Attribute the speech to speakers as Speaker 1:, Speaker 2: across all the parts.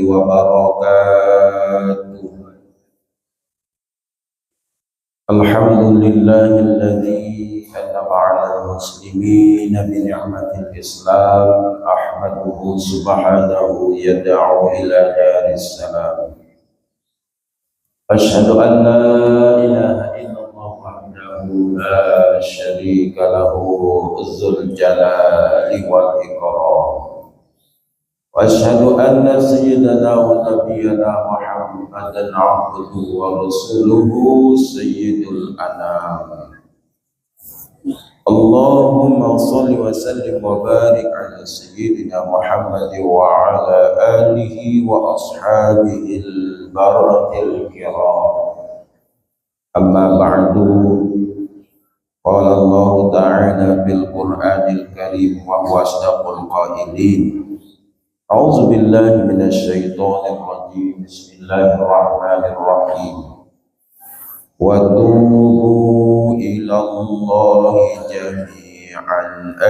Speaker 1: وبركاته. الحمد لله الذي أنعم على المسلمين بنعمة الإسلام، أحمده سبحانه يدعو إلى دار السلام. أشهد أن لا إله إلا الله وحده لا شريك له ذو الجلال والإكرام. وأشهد أن سيدنا ونبينا محمدا عبده ورسوله سيد الأنام. اللهم صل وسلم وبارك على سيدنا محمد وعلى آله وأصحابه البررة الكرام. أما بعد، قال الله تعالى في القرآن الكريم وهو أصدق القائلين: أعوذ بالله من الشيطان الرجيم، بسم الله الرحمن الرحيم. وتوبوا إلى الله جميعا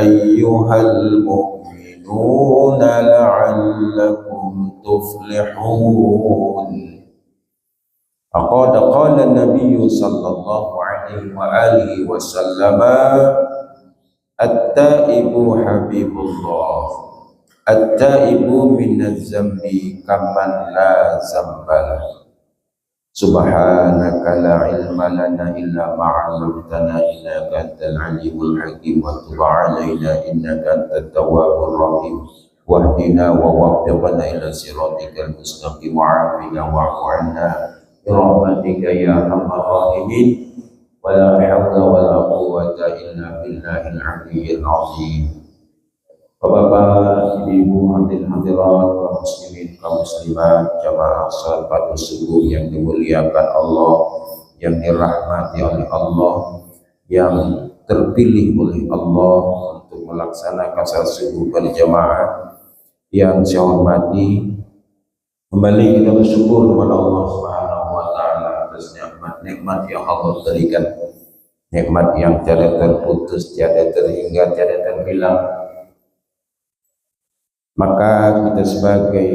Speaker 1: أيها المؤمنون لعلكم تفلحون. فقد قال النبي صلى الله عليه وآله وسلم: التائب حبيب الله، التائب من الذنب كمن لا ذنب له. سبحانك لا علم لنا إلا ما علمتنا إنك أنت العليم الحكيم. وتب علينا إنك أنت التواب الرحيم. واهدنا ووفقنا إلى صراطك المستقيم وعافنا واعف عنا برحمتك يا أرحم الراحمين. ولا حول ولا قوة إلا بالله العلي العظيم. Bapak-bapak, ibu-ibu, hadirin-hadirat, kaum muslimin, kaum muslimat, jamaah salat subuh yang dimuliakan Allah, yang dirahmati oleh Allah, yang terpilih oleh Allah untuk melaksanakan salat subuh berjamaah, yang saya hormati. Kembali kita bersyukur kepada Allah Subhanahu wa taala atas nikmat-nikmat yang Allah berikan, nikmat yang tiada terputus, tiada terhingga, tiada terbilang. Maka kita sebagai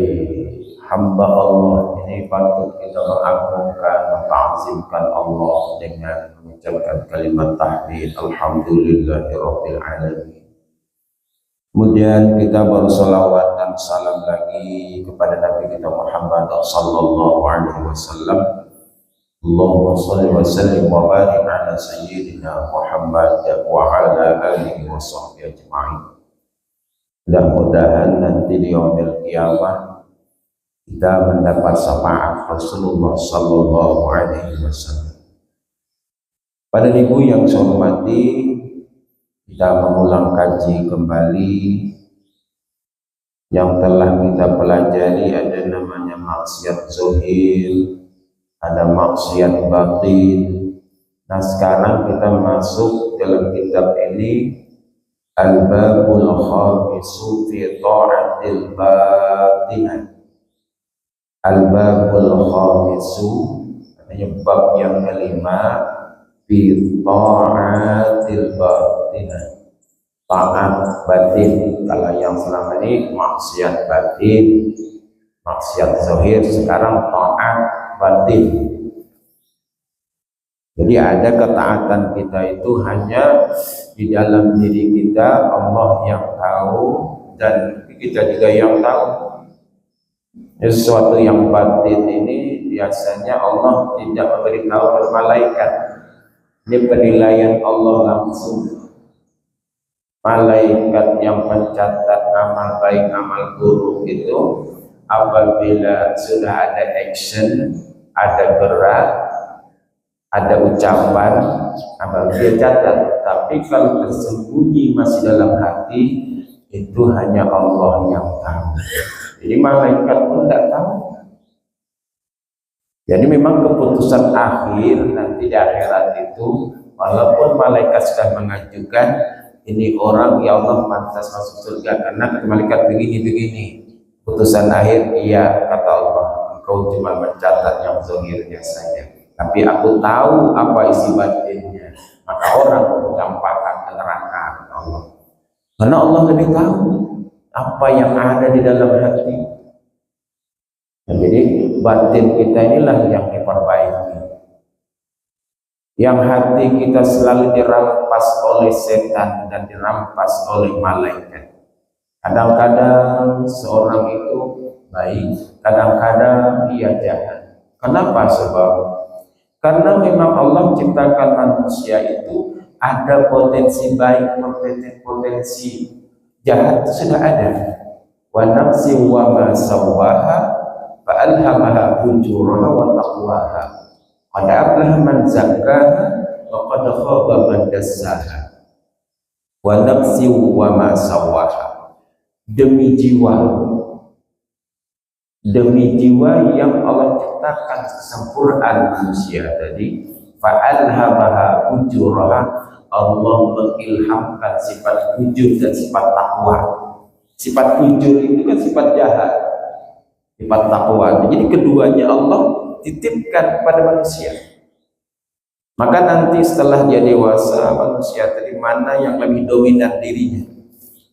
Speaker 1: hamba Allah ini patut kita mengagungkan, menta'zimkan Allah dengan mengucapkan kalimat tahmid, alhamdulillahirabbil alamin. Kemudian kita bersolawat dan salam lagi kepada Nabi kita Muhammad sallallahu alaihi wasallam. Allahumma shalli wa sallim wa barik ala sayyidina Muhammad wa ala alihi wa sahbihi ajma'in. Mudah-mudahan nanti di yaumil qiyamah kita mendapat syafaat Rasulullah sallallahu alaihi wasallam. Pada ibu yang saya hormati, kita mengulang kaji kembali yang telah kita pelajari. Ada namanya maksiat zahir, ada maksiat batin. Nah, sekarang kita masuk dalam kitab ini Al-Babul Khamisu fi Ta'atil Batinah. Al-Babul Khamisu artinya bab yang kelima, fi Ta'atil Batinah, taat batin. Kalau yang selama ini maksiat batin, maksiat zahir, sekarang taat batin. Jadi ada ketaatan kita itu hanya di dalam diri kita, Allah yang tahu dan kita juga yang tahu. Sesuatu yang batin ini biasanya Allah tidak memberitahu kepada malaikat. Ini penilaian Allah langsung. Malaikat yang mencatat amal baik, amal buruk itu apabila sudah ada action, ada gerak, ada ucapan, dia catat. Tapi kalau tersembunyi masih dalam hati, itu hanya Allah yang tahu. Jadi malaikat pun tidak tahu. Jadi memang keputusan akhir nanti di akhirat itu, walaupun malaikat sudah mengajukan ini orang ya Allah pantas masuk surga karena malaikat begini-begini, putusan akhir iya kata Allah, engkau cuma mencatat yang zahirnya saja, tapi aku tahu apa isi batinnya. Maka orang mencampakkan ke neraka Allah, karena Allah lebih tahu apa yang ada di dalam hati. Nah, jadi batin kita inilah yang diperbaiki. Yang hati kita selalu dirampas oleh setan dan dirampas oleh malaikat. Kadang-kadang seorang itu baik, kadang-kadang ia jahat. Kenapa? Sebab karena memang Allah ciptakan manusia itu ada potensi baik, potensi jahat sudah ada. Wa nafsi wa ma sawwaha fa alhamaha fujuraha wa taqwaha. Qad aflaha man zakkaha wa qad khaba man dassaha. Wa nafsi wa ma sawwaha. Demi jiwa yang Allah ciptakan kesempurnaan manusia tadi, fa'alhamaha fujuraha, Allah mengilhamkan sifat fujur dan sifat takwa. Sifat fujur itu kan sifat jahat, sifat takwa. Jadi keduanya Allah titipkan pada manusia. Maka nanti setelah dia dewasa, manusia tadi mana yang lebih dominan dirinya?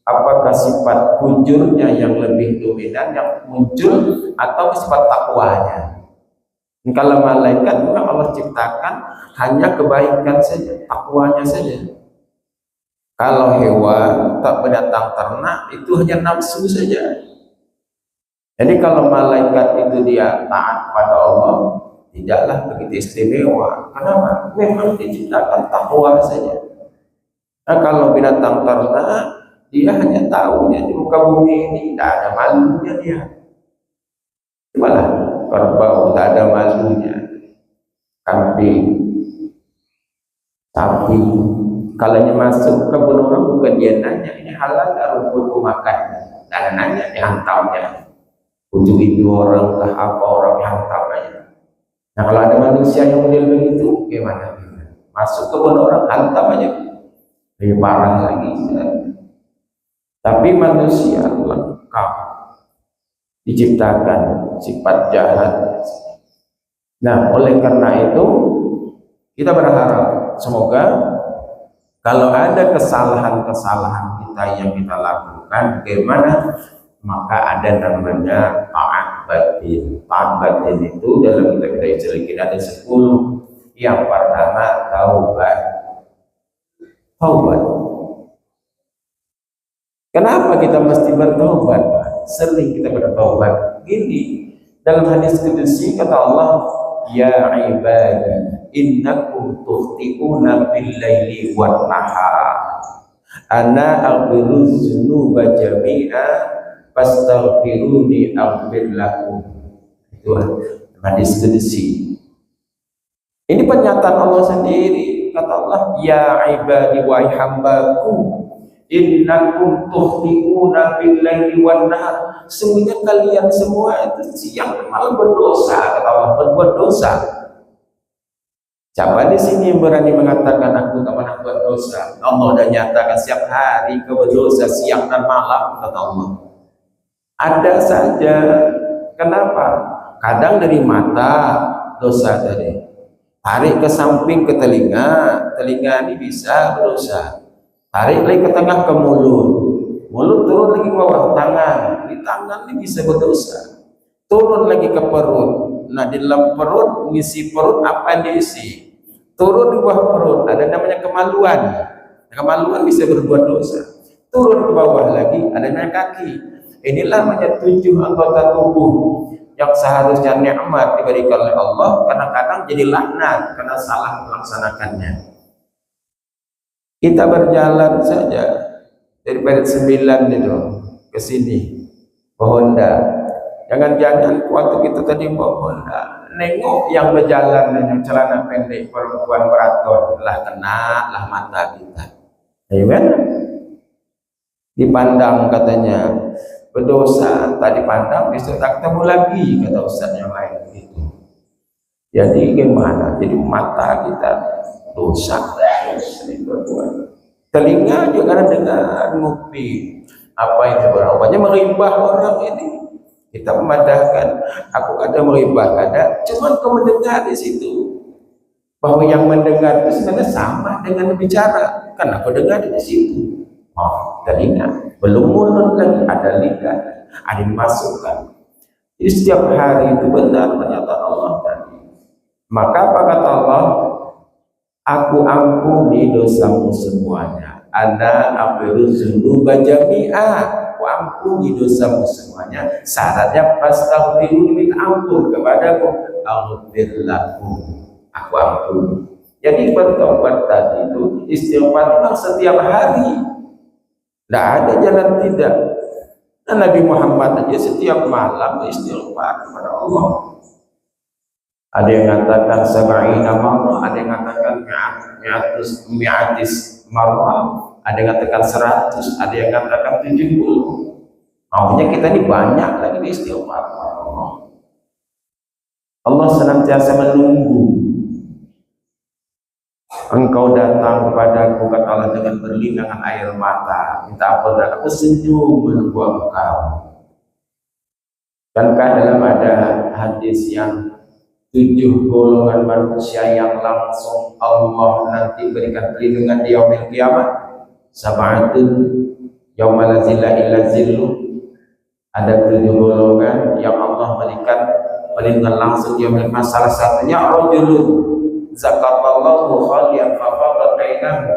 Speaker 1: Apakah sifat fujurnya yang lebih dominan yang muncul atau sifat takwanya? Kalau malaikat memang Allah ciptakan hanya kebaikan saja, takwanya saja. Kalau hewan, tak binatang ternak itu hanya nafsu saja. Jadi kalau malaikat itu dia taat pada Allah, tidaklah begitu istimewa. Kenapa? Memang diciptakan takwa saja. Nah, kalau binatang ternak dia hanya tahunya di muka bumi ini tidak ada malunya dia. Malah kerbau tidak ada malunya. Kambing, sapi, kalau masuk ke kebun orang bukan dia nanya ini halal nggak rumputku makan. Tidak ada nanya, dihantamnya. Ujung ibu orang ke apa orang dihantam aja. Nah kalau ada manusia yang model begitu, gimana? Masuk ke kebun orang hantam aja. Lebih parah lagi. Tapi manusia lengkap diciptakan sifat jahat. Nah, oleh karena itu kita berharap semoga kalau ada kesalahan-kesalahan kita yang kita lakukan, bagaimana? Maka ada namanya taat batin. Taat batin itu dalam kitab Istilah ada 10. Yang pertama taubat. Taubat. Kenapa kita mesti bertaubat? Sering kita bertaubat. Gini, dalam hadis qudsi kata Allah, ya ibadi, innakum tukhti'una bil-laili wan-nahar. Ana aghfiru dzunuba jami'a fastaghfiruni aghfir lakum. Itu hadis qudsi. Ini pernyataan Allah sendiri. Kata Allah, ya ibadi wahai hambaku, innakum tukhti'una bil-laili wan-nahar. Sungguhnya kalian semua itu siang dan malam berdosa, kata Allah, berbuat dosa. Siapa di sini yang berani mengatakan aku tak pernah buat dosa? Allah sudah nyatakan setiap hari kau berdosa siang dan malam, kata Allah. Ada saja. Kenapa? Kadang dari mata dosa tadi. Tarik ke samping ke telinga ini bisa berdosa. Tarik lagi ke tengah ke mulut turun lagi ke bawah tangan, di tangan ini bisa berdosa. Turun lagi ke perut. Nah di dalam perut, ngisi perut apa yang diisi? Turun di bawah perut, ada namanya kemaluan. Kemaluan bisa berbuat dosa. Turun ke bawah lagi, ada namanya kaki. Inilah namanya 7 anggota tubuh yang seharusnya nikmat diberikan oleh Allah, kadang-kadang jadi laknat karena salah melaksanakannya. Kita berjalan saja dari Perit 9 itu ke sini ke Honda. Jangan-jangan waktu kita tadi bawa Honda, nengok yang berjalan dengan celana pendek perempuan beraton, lah kena lah mata kita. Amen. Dipandang katanya berdosa, tak dipandang besok tak ketemu lagi, kata ustaz yang lain gitu. Jadi gimana? Jadi mata kita dosa. Telinga juga kadang dengar ngopi apa itu berubahnya meribah orang ini. Kita memadahkan, aku kadang meribah, kadang cuma kau mendengar di situ. Bahwa yang mendengar itu sebenarnya sama dengan bicara, karena aku dengar di situ. Oh, telinga belum mulut lagi, ada lidah, ada dimasukkan. Jadi setiap hari itu benar pernyataan Allah tadi. Maka apa kata Allah? Aku ampuni dosamu semuanya. Ana aghfiru dzunuba jami'a. Aku ampuni dosamu semuanya. Syaratnya fastaghfiru, minta ampun kepadaku. Aghfir lakum. Aku ampuni. Jadi bertobat tadi itu istighfar memang setiap hari. Tidak ada jalan tidak. Dan Nabi Muhammad aja setiap malam istighfar kepada Allah. Ada yang mengatakan sab'ina marrah, ada yang mengatakan mi'atis marrah, ada yang mengatakan 100, ada yang mengatakan 70. Maunya kita ini banyak lagi di istighfar Allah. Allah senantiasa menunggu engkau datang kepadaku, kata Allah, dengan berlinangan air mata, minta ampun, dan aku senyum menunggu engkau. Dan dalam ada hadis yang 7 golongan manusia yang langsung Allah nanti berikan perlindungan di yaumil kiamat. Sab'atun yauma la zilla illa zillu. Ada 7 golongan yang Allah berikan perlindungan langsung di yaumil kiamat. Salah satunya rajulun zakatallahu khaliyan fafadat ainahu.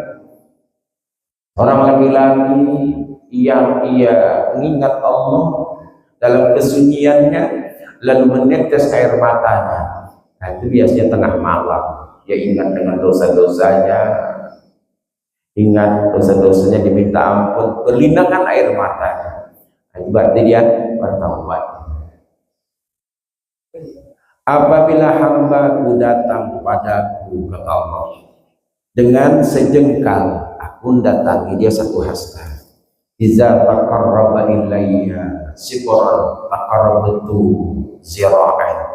Speaker 1: Orang laki-laki yang ia mengingat Allah dalam kesunyiannya lalu menetes air matanya. Nah, itu biasanya tengah malam. Dia ingat dengan dosa-dosanya, ingat dosa-dosanya, diminta ampun, berlinangan air matanya. Nah, itu berarti dia bertaubat. Apabila hambaku datang kepadaku, kata Allah, dengan sejengkal, aku datangi dia satu hasta. Iza taqarraba ilayya sibran taqarrabtu zira'an.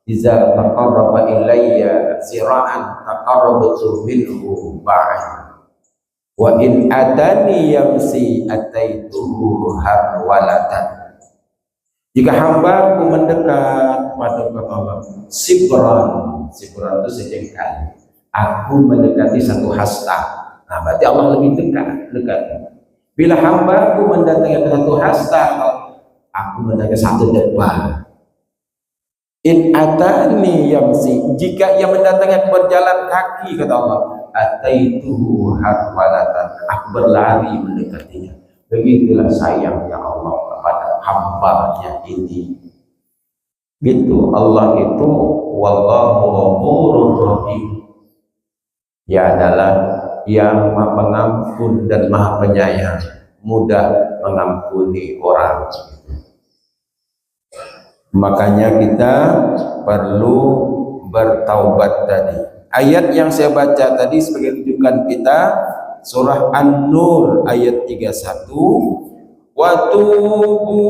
Speaker 1: Iza taqarraba ilayya zira'an taqarrabtu minhu ba'an. Wa in atani yamsi ataituhu harwalatan. Jika hambaku mendekat pada Allah, sibran itu sejengkal, aku mendekati satu hasta. Nah, berarti Allah lebih dekat. Bila hambaku mendatangi satu hasta, aku mendatangi satu depan. In atani yamsi, jika ia mendatangi berjalan kaki, kata Allah, ataituhu harwalatan, aku berlari mendekatinya. Begitulah sayangnya Allah kepada hamba-Nya ini. Gitu, Allah itu wallahu ghafurur rahim. Dia adalah yang Maha Pengampun dan Maha Penyayang, mudah mengampuni orang. Makanya kita perlu bertaubat tadi. Ayat yang saya baca tadi sebagai rujukan kita, surah An-Nur ayat 31, wa tubu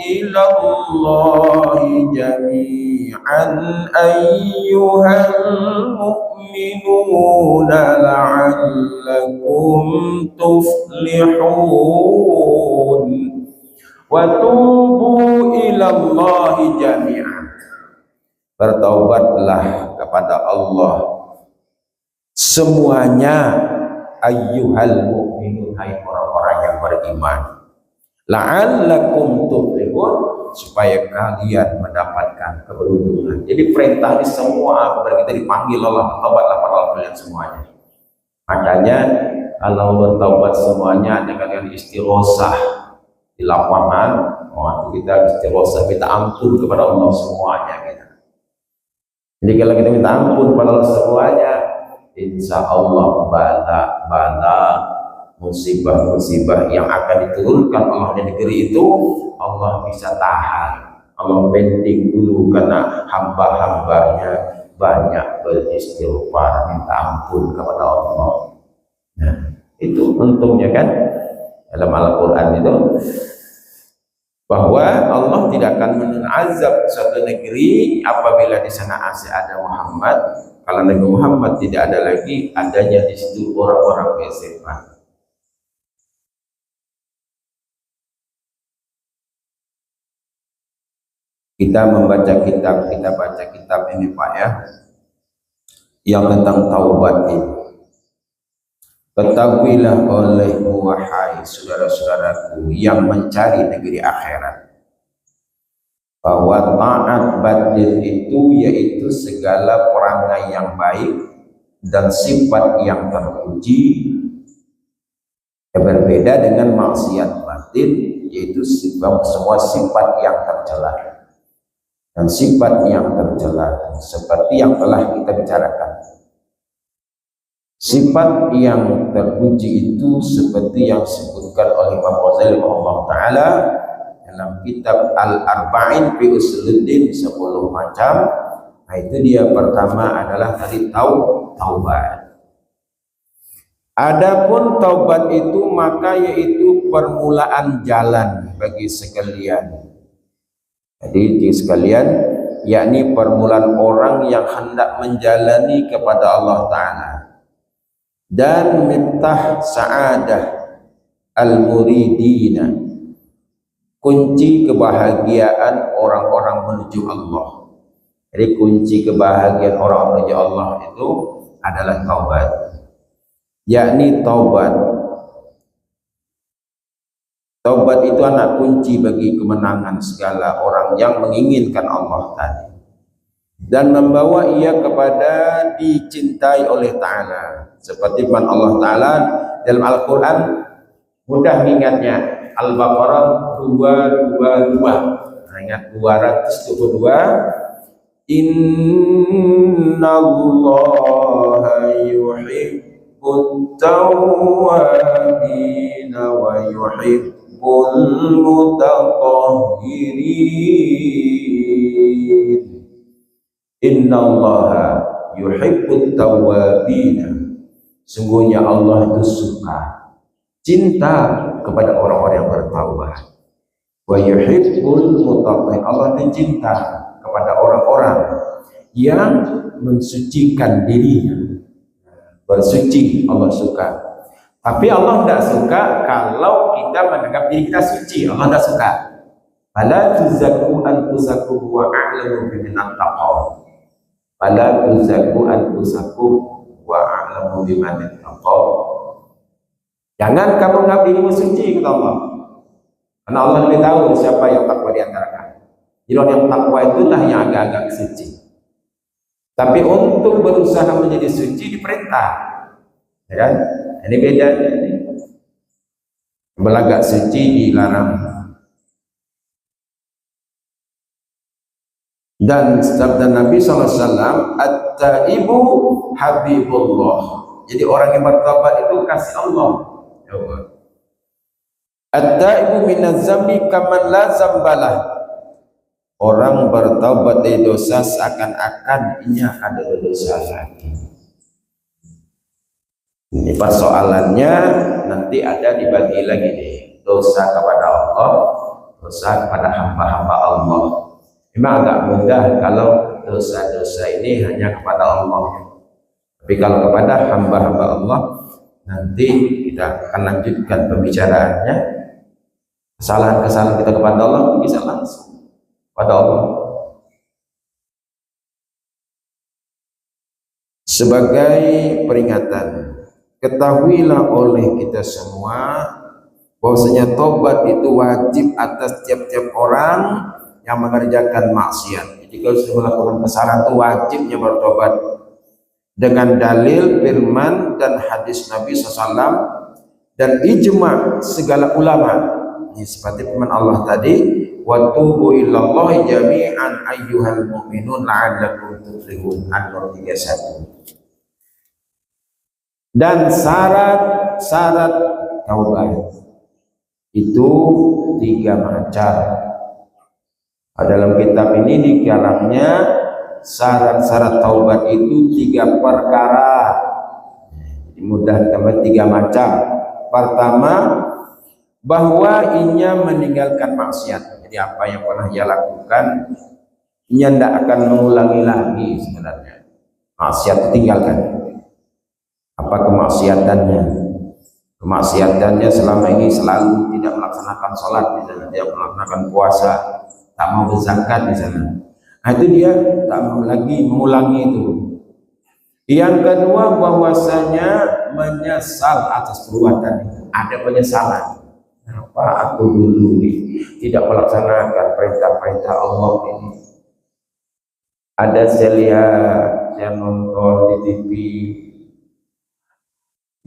Speaker 1: ilallahi jami'an ayyuhal mu'minuna la'allakum tuflihun. Wa tubu ilallahi jami'an, bertaubatlah kepada Allah semuanya, ayyuhal mu'minun, hai orang-orang yang beriman, la'allakum tuflihun, supaya kalian mendapatkan keberuntungan. Jadi perintah di semua kepada kita dipanggil Allah, taubatlah pada kalian semuanya. Makanya kalau bertaubat semuanya, ada kalian istighosah di lapangan, waktu kita istighosah minta ampun kepada Allah semuanya kita. Jadi kalau kita minta ampun kepada Allah semuanya, insya Allah bala musibah-musibah yang akan diturunkan Allah di negeri itu, Allah bisa tahan. Allah penting dulu karena hamba-hambanya banyak beristighfar, minta ampun kepada Allah. Nah, itu untungnya kan dalam Al-Quran itu, bahwa Allah tidak akan menazab suatu negeri apabila di sana masih ada Muhammad. Kalau Nabi Muhammad tidak ada lagi, adanya di situ orang-orang beristighfar. Kita membaca kitab, kita baca kitab ini Pak ya, yang tentang taubat ini. Ketahuilah olehmu wahai saudara-saudaraku yang mencari negeri akhirat, bahwa taat batin itu yaitu segala perangai yang baik dan sifat yang terpuji, yang berbeda dengan maksiat batin yaitu semua sifat yang tercela dan sifat yang tercela seperti yang telah kita bicarakan. Sifat yang terpuji itu seperti yang disebutkan oleh Imam Ghazali rahimahullah taala dalam kitab Al-Arba'in fi Usuluddin 10 macam. Nah, itu dia pertama adalah tadi taubat. Adapun taubat itu maka yaitu permulaan jalan bagi sekalian. Jadi sekalian, yakni permulaan orang yang hendak menjalani kepada Allah Ta'ala dan miftah sa'adah al-muridina, kunci kebahagiaan orang-orang menuju Allah. Jadi kunci kebahagiaan orang menuju Allah itu adalah taubat, yakni taubat. Taubat itu anak kunci bagi kemenangan segala orang yang menginginkan Allah tadi dan membawa ia kepada dicintai oleh Ta'ala, seperti firman Allah Ta'ala dalam Al-Quran, mudah ingatnya, Al-Baqarah 222, ingat 222, Innallaha yuhibbut tawwabina wa yuhibbul mutatahhirin. Innallaha yuhibbut tawwabina, sungguhnya Allah itu suka, cinta kepada orang-orang yang bertaubat. Wa yuhibbul mutatahhirin, Allah itu cinta kepada orang-orang yang mensucikan dirinya, bersuci. Allah suka. Tapi Allah tidak suka kalau kita menganggap diri kita suci. Allah tidak suka. Fala tuzakku anfusakum wa a'lamu biman ittaqa. Fala tuzakku anfusakum wa a'lamu biman ittaqa. Jangan kamu menganggap dirimu suci, kata Allah. Karena Allah lebih tahu siapa yang takwa di antara kamu. Jadi orang yang takwa itulah yang agak-agak suci. Tapi untuk berusaha menjadi suci diperintah, ya kan? Ini beda. Belagak suci dilarang. Dan sabda Nabi SAW, at-taibu habibullah. Jadi orang yang bertobat itu kasih Allah. At-taibu minaz zambi kaman la zambalah. Orang bertaubat dari dosa seakan-akan ia ada dosa lagi. Ini persoalannya nanti ada dibagi lagi nih, dosa kepada Allah, dosa kepada hamba-hamba Allah. Memang agak mudah kalau dosa-dosa ini hanya kepada Allah. Tapi kalau kepada hamba-hamba Allah, nanti kita akan lanjutkan pembicaraannya. Kesalahan-kesalahan kita kepada Allah bisa langsung pada Allah. Sebagai peringatan, ketahuilah oleh kita semua bahwasanya tobat itu wajib atas tiap-tiap orang yang mengerjakan maksiat. Jadi kalau sudah melakukan kesalahan itu wajibnya bertobat dengan dalil firman dan hadis Nabi SAW dan ijma segala ulama. Ini seperti firman Allah tadi, wa tubu ilallahi jami'an ayyuhal mu'minun la'allakum tuflihun, An-Nur 31. Dan syarat taubat itu 3 macam. Dalam kitab ini dikarangnya syarat-syarat taubat itu 3 perkara. Mudah ditambah 3 macam. Pertama, bahwa ia meninggalkan maksiat. Jadi apa yang pernah ia lakukan, ia tidak akan mengulangi lagi sebenarnya. Maksiat tinggalkan. Apa kemaksiatannya? Kemaksiatannya selama ini selalu tidak melaksanakan sholat, tidak melaksanakan puasa, tak mau berzakat di sana. Nah, itu dia tak mau lagi mengulangi itu. Yang kedua, bahwasanya menyesal atas perbuatan itu. Ada penyesalan. Apa aku dulu nih tidak melaksanakan perintah-perintah Allah ini. Ada saya lihat, saya nonton di TV,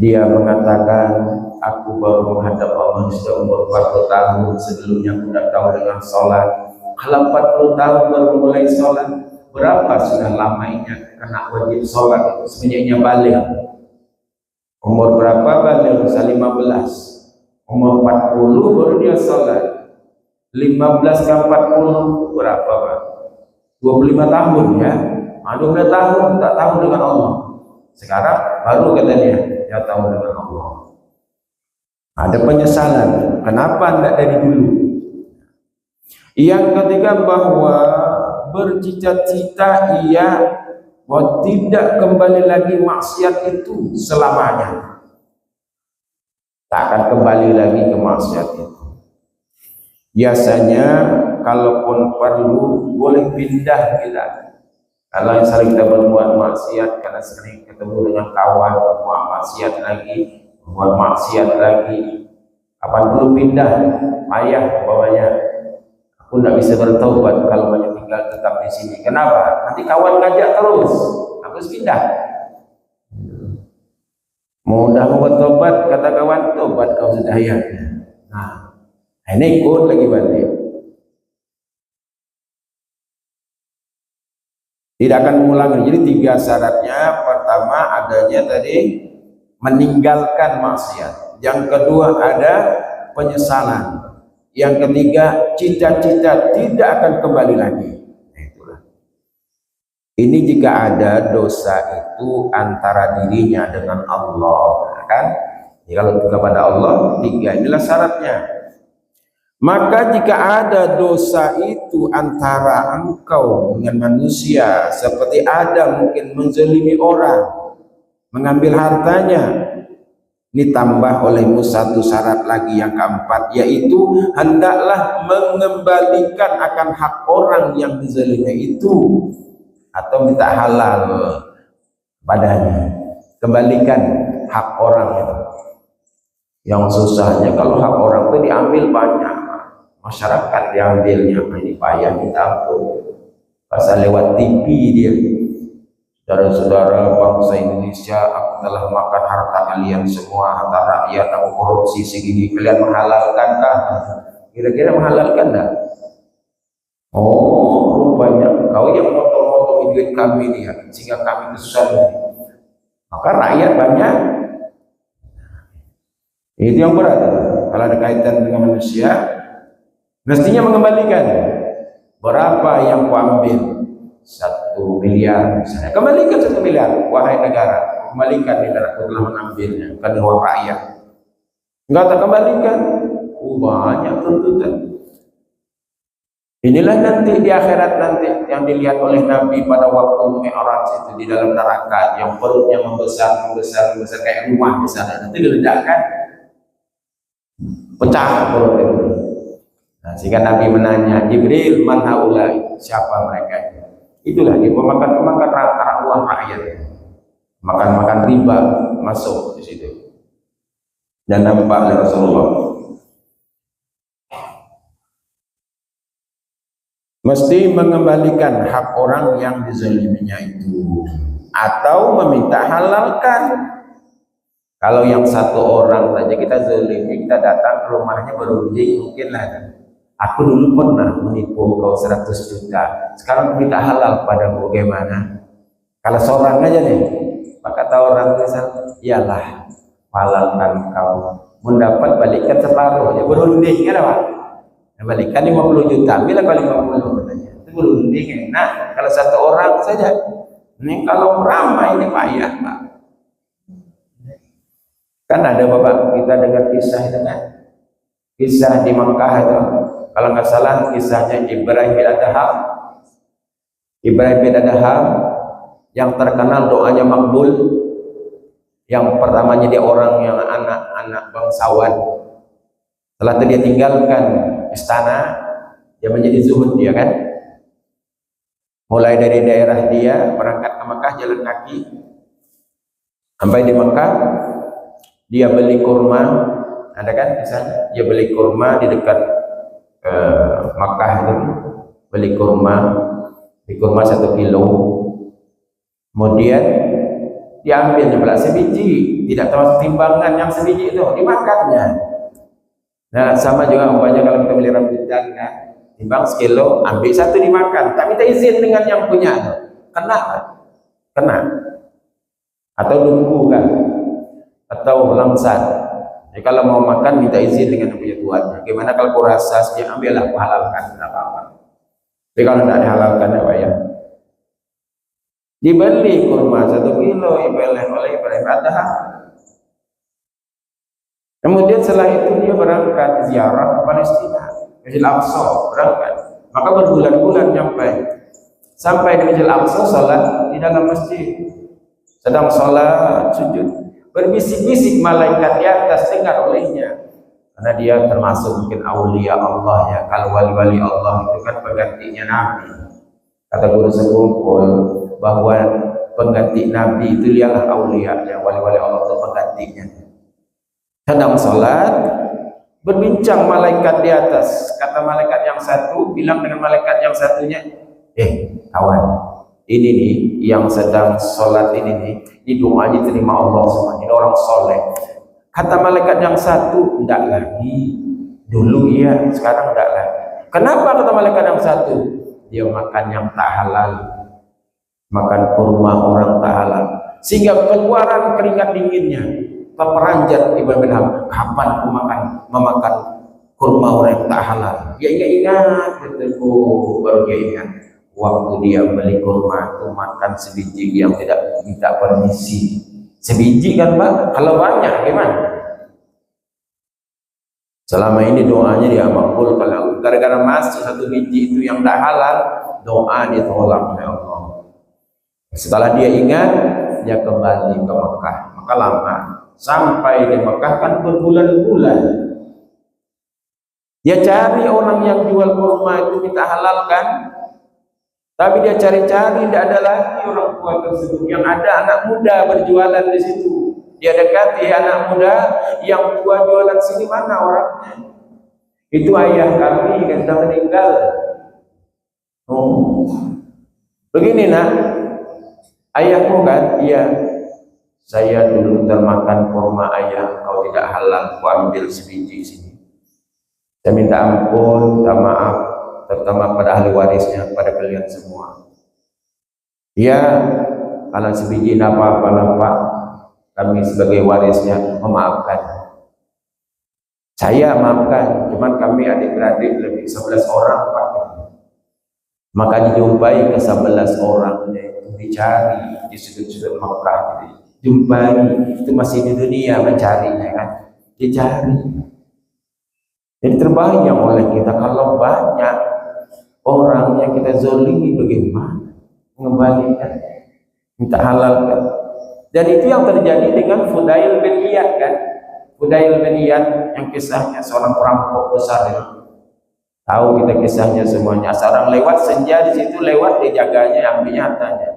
Speaker 1: dia mengatakan, aku baru menghadap Allah sudah umur 40 tahun, sebelumnya aku tidak tahu dengan sholat. Kalau 40 tahun baru mulai sholat, berapa sudah lamanya kena wajib sholat? Sebenarnya balik. Umur berapa balik? 15. Umur 40 baru dia sholat. 15 ke 40 berapa Pak? 25 tahun ya. 25 tahun tak tahu dengan Allah. Sekarang baru katanya dia tahu dengan Allah. Ada penyesalan. Kenapa tidak dari dulu? Yang ketiga bahwa bercita-cita ia bahwa tidak kembali lagi maksiat itu selamanya. Tak akan kembali lagi ke maksiat itu. Biasanya kalaupun perlu boleh pindah bila. Kalau misalnya kita berbuat maksiat karena sering ketemu dengan kawan, berbuat maksiat lagi, berbuat maksiat lagi. Kapan dulu pindah? Ayah bapaknya, aku tidak bisa bertobat kalau banyak tinggal tetap di sini. Kenapa? Nanti kawan ngajak terus, harus pindah. Mudah mau bertobat, kata kawan, tobat kau sudah ya. Nah, ini ikut lagi balik. Tidak akan mengulangi. Jadi 3 syaratnya. Pertama adanya tadi meninggalkan maksiat. Yang kedua ada penyesalan. Yang ketiga cita-cita tidak akan kembali lagi. Itulah. Ini jika ada dosa itu antara dirinya dengan Allah, kan? Jadi kalau kepada Allah 3 inilah syaratnya. Maka jika ada dosa itu antara engkau dengan manusia, seperti ada mungkin menzalimi orang, mengambil hartanya, ditambah olehmu 1 syarat lagi yang keempat, yaitu hendaklah mengembalikan akan hak orang yang dizalimi itu atau minta halal padanya. Kembalikan hak orang itu. Yang susahnya kalau hak orang itu diambil banyak, masyarakat diambilnya, ini payah kita ampun. Pasal lewat TV dia, saudara-saudara bangsa Indonesia, aku telah makan harta kalian semua, harta rakyat, aku korupsi segini, kalian menghalalkankah? Kira-kira menghalalkan tak? Oh, rupanya kau yang motong-motong duit kami dia, sehingga kami kesusahan. Maka rakyat banyak. Itu yang berat. Kalau ada kaitan dengan manusia, mestinya mengembalikan. Berapa yang kau ambil? 1 miliar misalnya. Kembalikan 1 miliar, wahai negara. Kembalikan negara, aku telah mengambilnya, bukan uang rakyat. Enggak tak kembalikan. Banyak tuntutan. Inilah nanti di akhirat nanti yang dilihat oleh Nabi pada waktu Mi'raj itu di dalam neraka, yang perutnya membesar kayak rumah di sana. Nanti diledakkan, pecah perut itu. Nah, sehingga Nabi menanya, Jibril, man haulai, siapa mereka ini? Itulah dia pemakan uang rakyat, makan riba masuk di situ. Dan nampak oleh Rasulullah. Mesti mengembalikan hak orang yang dizaliminya itu, atau meminta halalkan. Kalau yang 1 orang saja kita zalimi, kita datang ke rumahnya berunding, mungkinlah. Aku dulu pernah menipu kau 100 juta, sekarang minta halal padamu, bagaimana? Kalau seorang aja nih, maka kata orang misal, iyalah, halalkan kau, mendapat balikan separuh, ya berunding kan apa? Balikan 50 juta, bila kali 50 katanya. Itu berunding enak kalau 1 orang saja. Ini kalau ramai ini payah, Pak. Kan ada Bapak, kita dengar kisah itu kan. Kisah di Makkah itu. Kalau nggak salah kisahnya Ibrahim bin Adham. Ibrahim bin Adham yang terkenal doanya makbul. Yang pertamanya dia orang yang anak bangsawan. Setelah itu dia tinggalkan istana, dia menjadi zuhud dia kan. Mulai dari daerah dia berangkat ke Mekah jalan kaki, sampai di Mekah dia beli kurma, Ada kan misalnya dia beli kurma di dekat Makkah itu, beli kurma, di kurma 1 kilo, kemudian diambilnya pula sebiji, tidak termasuk timbangan yang sebiji itu dimakannya. Nah sama juga umpamanya kalau kita beli rambutan kan, timbang 1 kilo, ambil 1 dimakan, tak minta izin dengan yang punya, kena kena, atau duku kan, atau langsat. Jadi kalau mau makan minta izin dengan yang punya tuannya. Gimana kalau kau rasa sejak ambillah, halalkan, tidak apa-apa. Tapi kalau tidak dihalalkan ya, dibeli kurma 1 kilo, ibeleh oleh Ibrahim Adha. Kemudian setelah itu dia berangkat ziarah ke Palestina, Masjid Al-Aqsa, berangkat. Maka berbulan-bulan sampai di Masjid Al-Aqsa, salat di dalam masjid, sedang salat sujud, berbisik-bisik malaikat di atas dengar olehnya, karena dia termasuk mungkin aulia Allah ya. Kalau wali-wali Allah itu kan penggantinya Nabi. Kata guru sekumpul bahwa pengganti Nabi itu ialah aulia, yang wali-wali Allah itu penggantinya. Sedang sholat, berbincang malaikat di atas. Kata malaikat yang satu bilang dengan malaikat yang satunya, kawan, ini nih yang sedang sholat ini doa diterima Allah semua, ini orang soleh. Kata malaikat yang satu, tidak lagi, dulu iya, sekarang tidak lagi. Kenapa? Kata malaikat yang satu, dia makan yang tak halal, makan kurma orang tak halal, sehingga keluaran keringat dinginnya terperanjat Ibrahim bin Adham, kapan aku memakan kurma orang yang tak halal. Dia ingat, baru dia ingat waktu dia beli kurma itu makan sebiji yang tidak minta permisi. Sebiji kan Pak, kalau banyak gimana? Selama ini doanya dia makbul, kalau gara-gara masuk 1 biji itu yang tak halal, doa ditolak oleh Allah. Setelah dia ingat, dia kembali ke Mekah. Maka lama, sampai di Mekah kan berbulan-bulan. Dia cari orang yang jual kurma itu minta halalkan, tapi dia cari-cari, tidak ada lagi orang tua tersebut. Yang ada anak muda berjualan di situ. Dia dekati anak muda, yang tua jualan sini mana orangnya? Itu ayah kami yang sudah meninggal. Begini nak, ayahmu kan? Iya. Saya dulu termakan kurma ayah, kau tidak halal, kau ambil sebiji sini. Saya minta ampun, minta maaf, terutama pada ahli warisnya, pada kalian semua. Ya, kalau sebiji apa-apa Pak, kami sebagai warisnya memaafkan. Saya maafkan, cuman kami adik-beradik lebih 11 orang Pak. Maka dijumpai ke 11 orangnya itu, dicari di sudut-sudut Mekah, jumpai, itu masih di dunia mencarinya kan, dicari. Jadi terbayang oleh kita kalau banyak orang yang kita zolimi, bagaimana mengembalikan, minta halalkan. Dan itu yang terjadi dengan Fudail bin Iyad kan. Fudail bin Iyad yang kisahnya seorang perampok besar itu. Tahu kita kisahnya semuanya. Seorang lewat senja di situ, lewat dijaganya, ambilnya hartanya.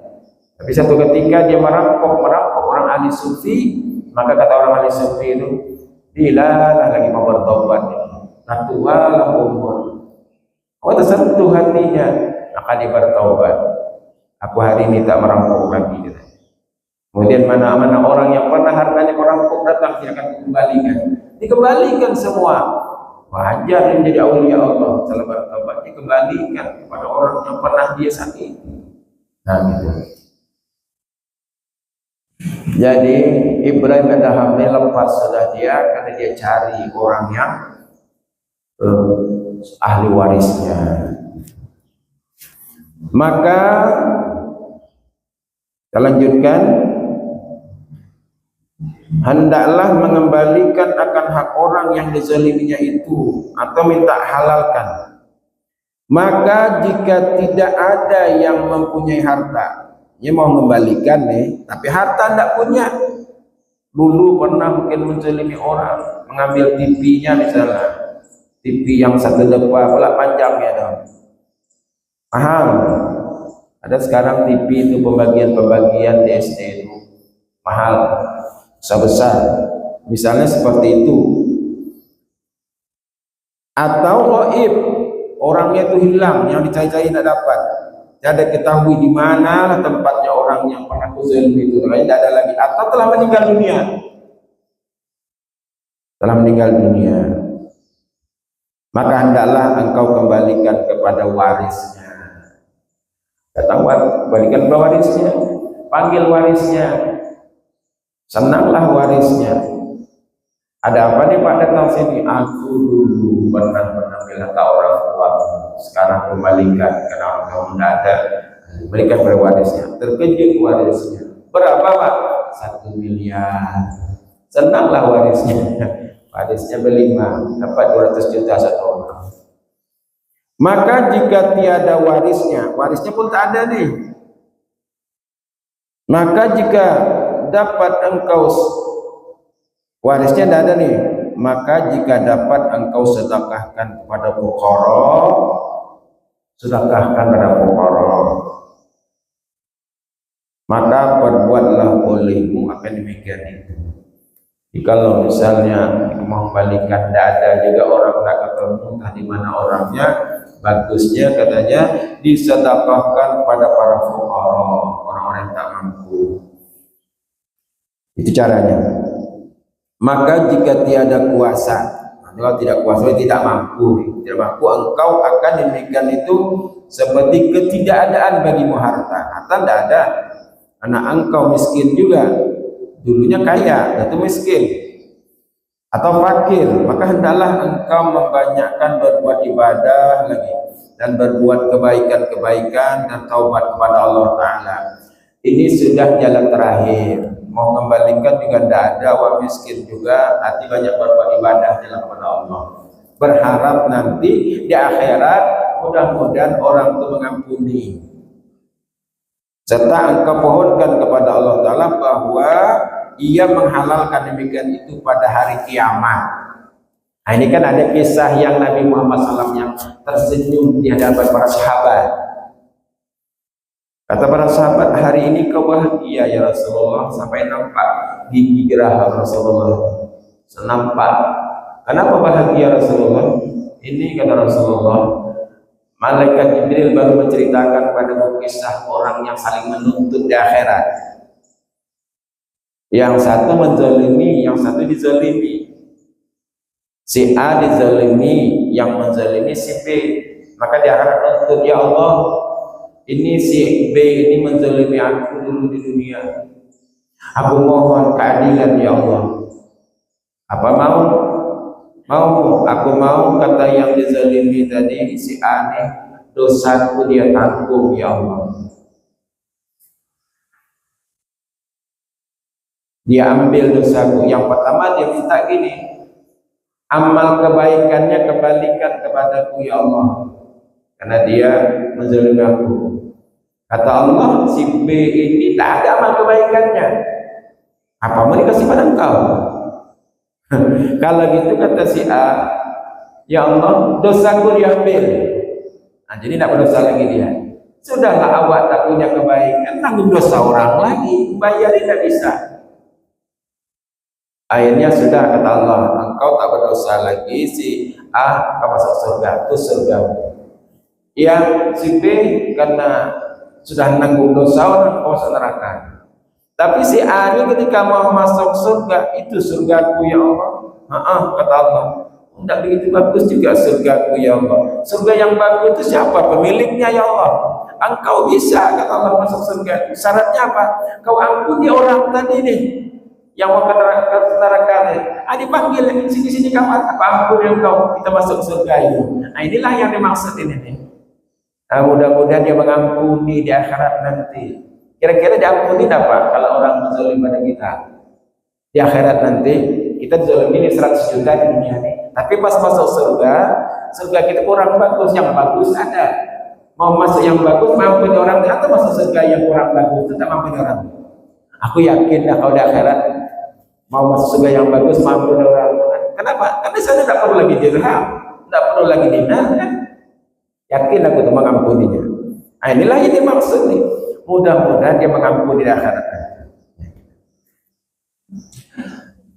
Speaker 1: Tapi satu ketika dia merampok orang ahli sufi, maka kata orang ahli sufi itu, dilalah lagi mau bertobat, natualah umur. Tersentuh hatinya, maka dia bertaubat. Aku hari ini tak merampok lagi. Kemudian mana-mana orang yang pernah hartanya merampok datang, dia akan dikembalikan semua. Wajar menjadi aulia Allah, setelah bertaubat dikembalikan kepada orang yang pernah dia sakiti. Nah gitu. Jadi Ibrahim Adham lepas sudah dia, karena dia cari orang yang ahli warisnya. Maka kita lanjutkan, hendaklah mengembalikan akan hak orang yang dizaliminya itu atau minta halalkan. Maka jika tidak ada yang mempunyai harta, dia mau mengembalikan tapi harta tidak punya. Dulu pernah mungkin menzalimi orang, mengambil TV-nya misalnya, TV yang satu depa pula panjangnya dong, mahal. Ada sekarang TV itu pembagian di SD itu mahal, besar. Misalnya seperti itu, Atau ghaib, orangnya itu hilang, yang dicari-cari tidak dapat, tidak ketahui di mana tempatnya orang yang pernah kuzalimi itu, tidak ada lagi, atau telah meninggal dunia, maka hendaklah engkau kembalikan kepada warisnya. Datang kembalikan kepada warisnya, panggil warisnya, senanglah warisnya. Ada apa nih Pak datang sini? Aku dulu pernah bilang ke orang tua, sekarang kembalikan karena orang tidak ada, berikan kepada warisnya. Terkejut warisnya, berapa Pak? 1 miliar. Senanglah warisnya. Warisnya berlima, dapat 200 juta satu orang. Maka jika tiada warisnya pun tak ada nih. Maka jika dapat engkau, warisnya tidak ada nih, maka jika dapat engkau sedekahkan kepada fuqara, sedekahkan kepada fuqara, maka perbuatlah olehmu akan demikian itu. Kalau misalnya mau balikan tidak ada juga, orang tak ketemu di mana orangnya, bagusnya katanya disedekahkan pada para fuqara, orang-orang yang tak mampu. Itu caranya. Maka jika tiada kuasa, kalau tidak kuasa, tidak mampu, engkau akan demikian itu seperti ketidakadaan bagimu harta tidak ada. Karena engkau miskin juga, dulunya kaya, atau miskin atau fakir, maka hendaklah engkau membanyakkan berbuat ibadah lagi dan berbuat kebaikan-kebaikan dan taubat kepada Allah Ta'ala. Ini sudah jalan terakhir. Mau kembalikan juga tidak ada, orang miskin juga, nanti banyak berbuat ibadah dalam kepada Allah. Berharap nanti di akhirat mudah-mudahan orang itu mengampuni. Serta engkau pohonkan kepada Allah Ta'ala bahwa ia menghalalkan demikian itu pada hari kiamat. Nah, ini kan ada kisah yang Nabi Muhammad SAW yang tersenyum di hadapan para sahabat. Kata para sahabat, hari ini kau bahagia ya Rasulullah, sampai nampak gigi geraham Rasulullah. Senampak. Kenapa bahagia Rasulullah? Ini kata Rasulullah, malaikat Jibril baru menceritakan padamu kisah orang yang saling menuntut di akhirat. Yang satu menzalimi, yang satu dizalimi. Si A dizalimi, yang menzalimi si B. Maka di akhirat menuntut, ya Allah, ini si B ini menzalimi aku dulu di dunia. Aku mohon keadilan ya Allah. Apa mau? Mau. Aku mau kata yang dizalimi tadi si A ini, dosaku dia tanggung ya Allah. Dia ambil dosaku. Yang pertama dia minta gini, amal kebaikannya kembalikan kepadaku ya Allah, karena dia menzalimi aku. Kata Allah, si B ini tak ada amal kebaikannya. Apa mau dikasih pada engkau? Kalau gitu kata si A, ya Allah, dosaku diambil. Nah, jadi tidak berdosa lagi dia. Sudahlah awak tak punya kebaikan, tanggung dosa orang lagi, bayar tidak bisa. Akhirnya sudah kata Allah, engkau tak berdosa lagi, si A kau masuk surga, itu surga. Yang si B karena sudah menanggung dosa orang, kau masuk neraka. Tapi si A ini ketika mau masuk surga, itu surgaku ya Allah. Kata Allah, tidak begitu bagus juga surgaku ya Allah. Surga yang bagus itu siapa? Pemiliknya ya Allah. Engkau bisa kata Allah masuk surga. Syaratnya apa? Kau ampuni orang tadi nih yang mau ke neraka. Dipanggil sini kamu, apa ampuni engkau, kita masuk surga itu. Nah, inilah yang dimaksud ini nih. Nah, mudah-mudahan dia mengampuni di akhirat nanti. Kira-kira diampuni apa kalau orang menzalim pada kita? Di akhirat nanti kita dizalimi 100 juta di dunia ini, tapi pas masuk surga kita kurang bagus, yang bagus ada. Mau masuk yang bagus mampuni orang, atau masuk surga yang kurang bagus tetap mampuni orang. Aku yakin dah kalau di akhirat mau masuk surga yang bagus mampuni orang. Kenapa? Karena saya tidak perlu lagi dirham, tidak perlu lagi dinar kan? Yakin aku itu mengampuninya. Nah, inilah ini maksud nih. Mudah-mudahan dia mengampuni di akhirat.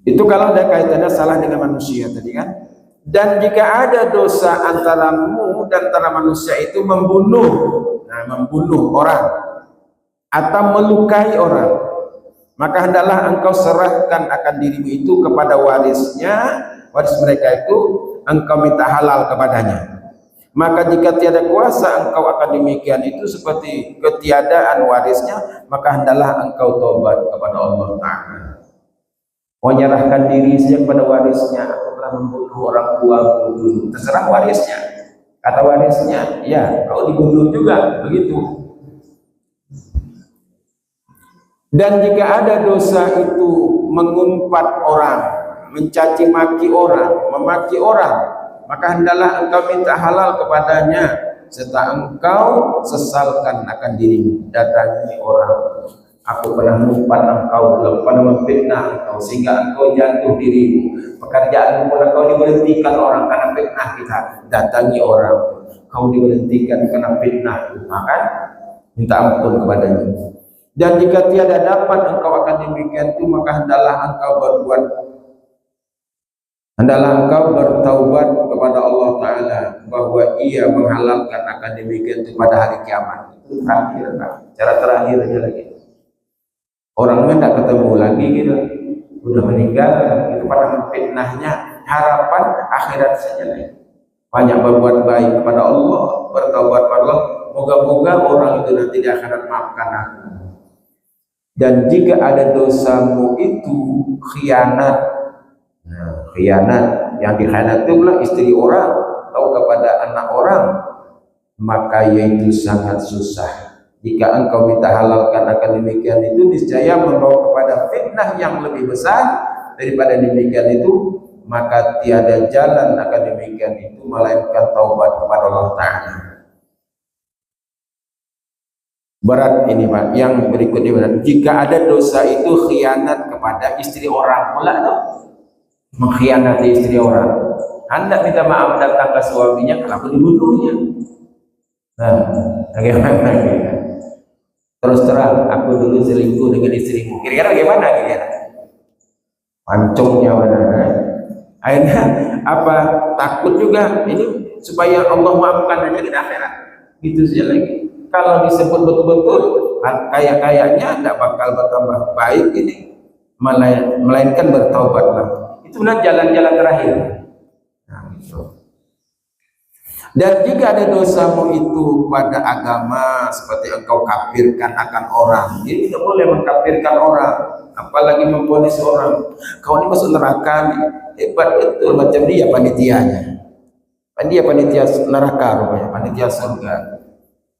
Speaker 1: Itu kalau ada kaitannya salah dengan manusia tadi kan. Dan jika ada dosa antaramu dan antara manusia itu membunuh, membunuh orang atau melukai orang, maka hendaklah engkau serahkan akan dirimu itu kepada warisnya, waris mereka itu engkau minta halal kepadanya. Maka jika tiada kuasa engkau akan demikian itu seperti ketiadaan warisnya, maka hendaklah engkau tobat kepada Allah Ta'ala. Menyerahkan diri saja kepada warisnya. Aku telah membunuh orang tuaku dulu, terserah warisnya. Kata warisnya, ya kau dibunuh juga, begitu. Dan jika ada dosa itu mengumpat orang, mencaci maki orang, memaki orang, maka hendaklah engkau minta halal kepadanya, serta engkau sesalkan akan dirimu. Datangi orang, aku pernah mengumpat engkau, pernah memfitnah engkau sehingga engkau jatuh dirimu. Pekerjaan pun engkau diberhentikan orang karena fitnah kita. Datangi orang, kau diberhentikan karena fitnah, maka minta ampun kepadanya. Dan jika tiada dapat engkau akan demikian itu, maka hendaklah engkau bertaubat kepada Allah Ta'ala bahwa ia menghalalkan akan demikian itu pada hari kiamat. Itu terakhir, cara terakhirnya lagi. Orangnya tidak ketemu lagi gitu, udah meninggal, itu pada fitnahnya, harapan akhirat saja lagi. Banyak berbuat baik kepada Allah, bertaubat kepada Allah, moga-moga orang itu nanti di akhirat maafkan aku. Dan jika ada dosamu itu khianat, khianat, yang dikhianat itu adalah istri orang atau kepada anak orang, maka yaitu sangat susah. Jika engkau minta halalkan akan demikian itu, niscaya membawa kepada fitnah yang lebih besar daripada demikian itu, maka tiada jalan akan demikian itu melainkan taubat kepada Allah Ta'ala. Berat ini Pak. Yang berikutnya berat. Jika ada dosa itu khianat kepada istri orang, pula tuh mengkhianati istri orang, hendak minta maaf datang ke suaminya, kenapa dibunuhnya? Nah, bagaimana? Terus terang, aku dulu selingkuh dengan istrimu. Kira-kira bagaimana? Kira-kira pancungnya mana? Akhirnya apa? Takut juga ini supaya Allah maafkan aja di akhirat. Gitu saja lagi. Kalau disebut betul-betul, kayaknya tidak bakal bertambah baik ini, melainkan bertaubatlah. Itulah jalan-jalan terakhir. Nah, gitu. Dan jika ada dosamu itu pada agama, seperti engkau kafirkan akan orang, jadi tidak boleh mengkafirkan orang, apalagi memvonis orang, kau ini masuk neraka, hebat betul macam dia panitianya. Dia panitia neraka rupanya, panitia surga.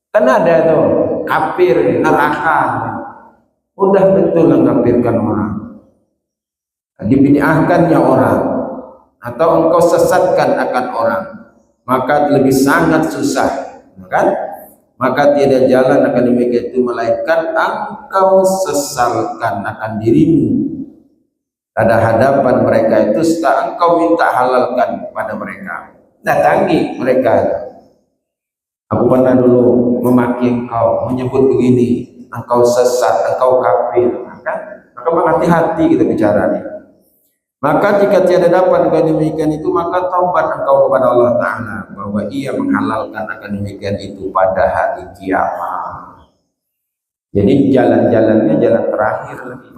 Speaker 1: Kan ada tuh kafir neraka, mudah betul mengkafirkan orang, dibid'ahkannya orang, atau engkau sesatkan akan orang, maka lebih sangat susah, kan? Maka tiada jalan akan demikian itu melainkan engkau sesalkan akan dirimu pada hadapan mereka itu, serta engkau minta halalkan pada mereka. Datangi mereka. Aku pernah dulu memaki engkau, menyebut begini, engkau sesat, engkau kafir, maka hati-hati kita bicara nih. Maka jika tiada dapat dengan demikian itu, maka taubat engkau kepada Allah Ta'ala bahwa ia menghalalkan akan demikian itu pada hari kiamat. Jadi jalan-jalannya jalan terakhir lagi.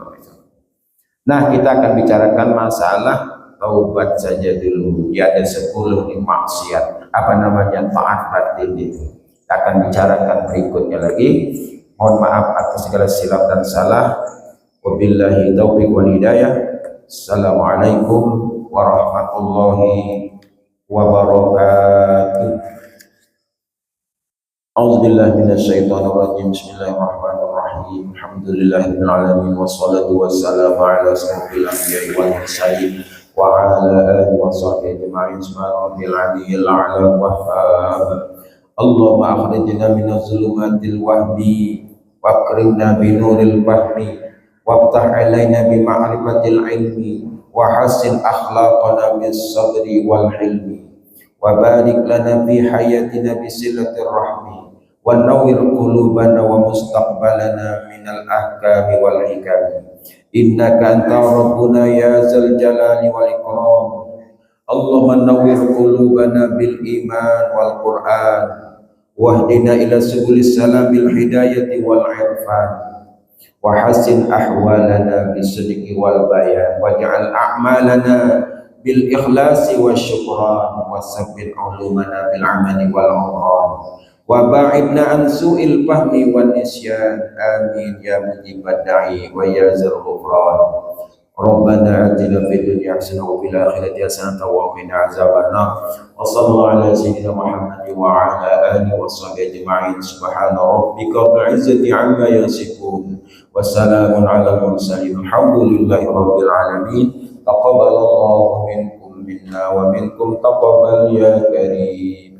Speaker 1: Nah, kita akan bicarakan masalah taubat saja dulu. Ya, ada 10 maksiat, apa namanya, taat batin itu. Kita akan bicarakan berikutnya lagi. Mohon maaf atas segala silap dan salah. Wabillahi taufiq wal hidayah. Assalamualaikum warahmatullahi wabarakatuh. A'udzubillahi minasyaitonir rajim. Bismillahirrahmanirrahim. Alhamdulillahirabbil alamin wassalatu wassalamu ala asyrofil anbiya'i wal mursalin wa ala alihi wa sahbihi ajma'in. Subhana rabbil aliyyil a'la wahhab. Allahumma akhrijna minaz zulumatil wahmi wa akrimna binuril fahmi waftah alaina bi ma'rifatil ilmi wa hassin akhlaqana bis sabri wal hilmi wa barik lana fi hayatina bi silatir rahmi wa nawwir qulubana wa mustaqbalana minal ahkami wal hikami innaka anta rabbuna ya zal jalali wal ikram. Allahumma nawwir qulubana bil iman wal Qur'an wahdina ila subulis salamil hidayati wal irfan wa hassin ahwalana bis sidqi wal bayan waj'al a'malana bil ikhlasi wasyukran wa sabbit ulumana bil amali wal umran wa ba'idna an su'il fahmi wan nisyan amin ya mujibad da'i wa ya zal ghufran. Rabbana atina fid dunya hasanah wa fil akhirati hasanah wa qina azabannar. Wa sallallahu ala sayyidina Muhammad wa ala alihi wa sahbihi ajma'in. Subhana rabbika rabbil izzati amma yasifun. Wa salamun ala mursalin. Alhamdulillahi rabbil alamin. Taqabbalallahu minkum minna wa minkum taqabbal ya karim.